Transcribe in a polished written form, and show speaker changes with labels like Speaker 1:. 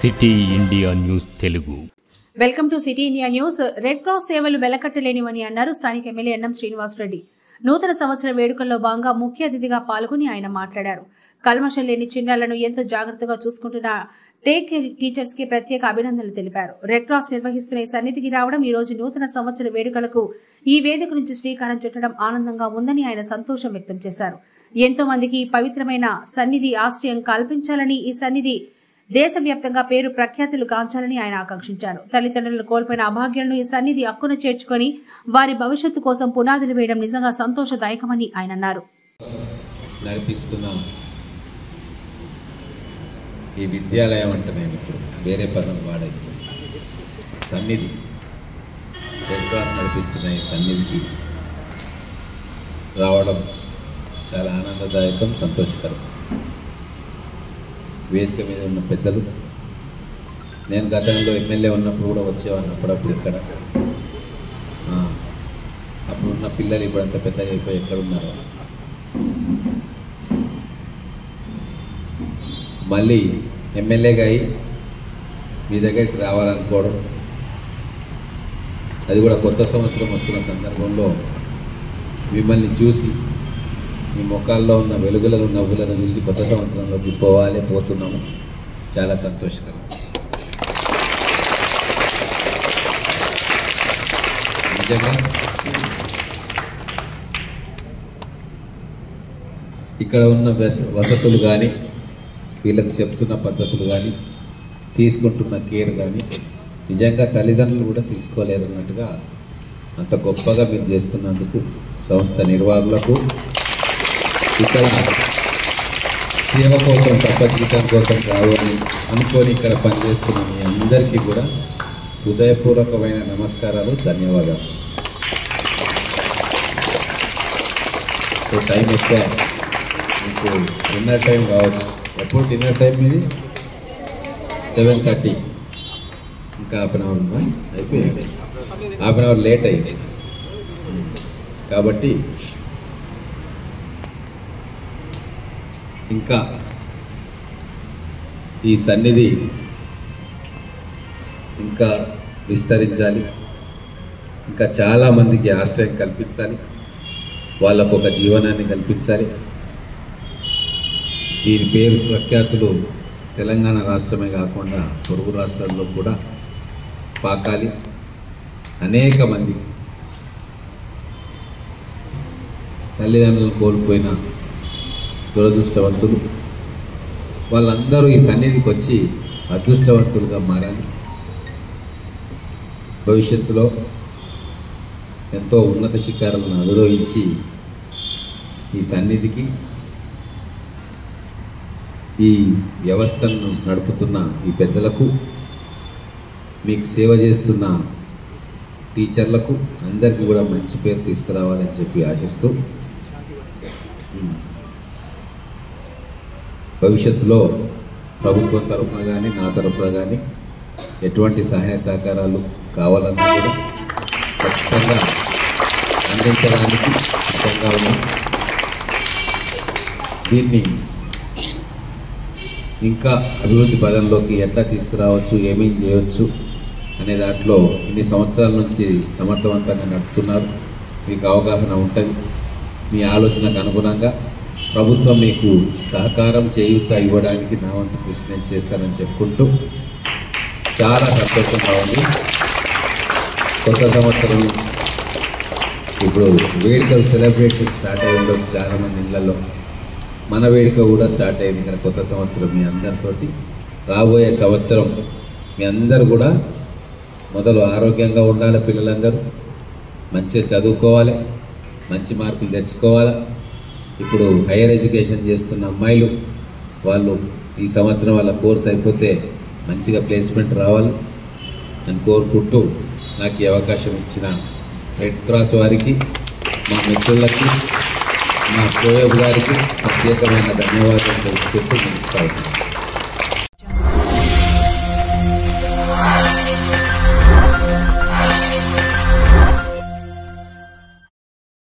Speaker 1: City India news Telugu.
Speaker 2: Welcome to city India news. Red cross సేవలు వెలకట్టలేనివని అన్నారు స్థానిక MLA NM Srinivas Reddy. నూతన సంవత్సర వేడుకల్లో భాగంగా ముఖ్య అతిథిగా పాల్గొని ఆయన మాట్లాడారు. కల్మషం లేని చిన్నారులను ఎంతో జాగ్రత్తగా చూసుకుంటున్న టేక్ కేర్ టీచర్స్ కి ప్రత్యేక అభినందనలు తెలిపారు. రెడ్ క్రాస్ నిర్వహిస్తున్న ఈ సన్నిధికి రావడం, ఈ రోజు నూతన సంవత్సర వేడుకలకు ఈ వేదిక నుంచి శ్రీకారం చుట్టడం ఆనందంగా ఉందని ఆయన సంతోషం వ్యక్తం చేశారు. ఎంతో మందికి ఈ పవిత్రమైన సన్నిధి ఆశ్రయం కల్పించాలని, ఈ సన్నిధి దేశవ్యాప్తంగా పేరు ప్రఖ్యాతులు గాంచాలని ఆయన ఆకాంక్షించారు. తల్లిదండ్రులను కోల్పోయిన అభాగ్యులను ఈ సన్నిధి హక్కును చేర్చుకొని వారి భవిష్యత్తు కోసం పునాదులు వేయడం నిజంగా సంతోషదాయకమని ఆయన అన్నారు.
Speaker 3: ఈ విద్యాలయం అంటే నేను వేరే పదం వాడే సన్నిధి, రెడ్ క్రాస్ నడిపిస్తున్న ఈ సన్నిధికి రావడం చాలా ఆనందదాయకం, సంతోషకరం. వేదిక మీద ఉన్న పెద్దలు, నేను గతంలో ఎమ్మెల్యే ఉన్నప్పుడు కూడా వచ్చేవాడిని అప్పుడప్పుడు ఇక్కడ. అప్పుడున్న పిల్లలు ఇప్పుడు అంత పెద్దగా అయిపోయి ఎక్కడున్నారో, మళ్ళీ ఎమ్మెల్యేగా అయి మీ దగ్గరికి రావాలనుకోవడం, అది కూడా కొత్త సంవత్సరం వస్తున్న సందర్భంలో మిమ్మల్ని చూసి మీ ముఖాల్లో ఉన్న వెలుగులను, నవ్వులను చూసి కొత్త సంవత్సరంలోకి పోతున్నాము. చాలా సంతోషకరం. నిజంగా ఇక్కడ ఉన్న వసతులు కానీ, వీళ్ళకి చెప్తున్న పద్ధతులు కానీ, తీసుకుంటున్న కేర్ కానీ నిజంగా తల్లిదండ్రులు కూడా తీసుకోలేరు అన్నట్టుగా అంత గొప్పగా మీరు చేస్తున్నందుకు సంస్థ నిర్వాహకులకు, ఇక్కడ సేవ కోసం తప్ప జీతం కోసం కావాలని అనుకొని ఇక్కడ పనిచేస్తున్న మీ అందరికీ కూడా హృదయపూర్వకమైన నమస్కారాలు, ధన్యవాదాలు. సో టైం ఎక్కువ, మీకు డిన్నర్ టైం కావచ్చు. ఎప్పుడు డిన్నర్ టైం ఇది 7:30, ఇంకా హాఫ్ అన్ అవర్ ఉందా? అయిపోయింది, హాఫ్ అన్ అవర్ లేట్ అయింది. కాబట్టి ఇంకా ఈ సన్నిధి ఇంకా విస్తరించాలి, ఇంకా చాలామందికి ఆశ్రయం కల్పించాలి, వాళ్ళకు ఒక జీవనాన్ని కల్పించాలి. దీని పేరు ప్రఖ్యాతులు తెలంగాణ రాష్ట్రమే కాకుండా పొరుగు రాష్ట్రాల్లో కూడా పాకాలి. అనేక మంది తల్లిదండ్రులను కోల్పోయిన దురదృష్టవంతులు వాళ్ళందరూ ఈ సన్నిధికి వచ్చి అదృష్టవంతులుగా మారాలి. భవిష్యత్తులో ఎంతో ఉన్నత శిఖరాలను అధిరోహించి ఈ సన్నిధికి, ఈ వ్యవస్థను నడుపుతున్న ఈ పెద్దలకు, మీకు సేవ చేస్తున్న టీచర్లకు అందరికీ కూడా మంచి పేరు తీసుకురావాలని చెప్పి ఆశిస్తూ, భవిష్యత్తులో ప్రభుత్వం తరఫున కానీ, నా తరఫున కానీ ఎటువంటి సహాయ సహకారాలు కావాలన్నా కూడా ఖచ్చితంగా అందించడానికి సిద్ధంగా ఉన్నాం. దీన్ని ఇంకా అభివృద్ధి పదంలోకి ఎట్లా తీసుకురావచ్చు, ఏమేం చేయవచ్చు అనే దాంట్లో ఇన్ని సంవత్సరాల నుంచి సమర్థవంతంగా నడుపుతున్నారు. మీకు అవగాహన ఉంటుంది. మీ ఆలోచనకు అనుగుణంగా ప్రభుత్వం మీకు సహకారం, చేయూత ఇవ్వడానికి నా వంతు కృషి నేను చేస్తానని చెప్పుకుంటూ చాలా సంతోషంగా ఉంది. కొత్త సంవత్సరం ఇప్పుడు వేడుకలు, సెలబ్రేషన్ స్టార్ట్ అయి ఉండొచ్చు చాలామంది ఇళ్లలో. మన వేడుక కూడా స్టార్ట్ అయింది ఇక్కడ కొత్త సంవత్సరం మీ అందరితోటి. రాబోయే సంవత్సరం మీ అందరు కూడా మొదలు ఆరోగ్యంగా ఉండాలి, పిల్లలందరూ మంచిగా చదువుకోవాలి, మంచి మార్కులు తెచ్చుకోవాలి. ఇప్పుడు హైయర్ ఎడ్యుకేషన్ చేస్తున్న అమ్మాయిలు వాళ్ళు ఈ సంవత్సరం వాళ్ళ కోర్స్ అయిపోతే మంచిగా ప్లేస్మెంట్ రావాలి అని కోరుకుంటూ, నాకు ఈ అవకాశం ఇచ్చిన రెడ్ క్రాస్ వారికి, మా మిత్రులకి, మా షోయబ్ గారికి ప్రత్యేకమైన ధన్యవాదాలు తెలుసుకుంటూ ముగిస్తాను.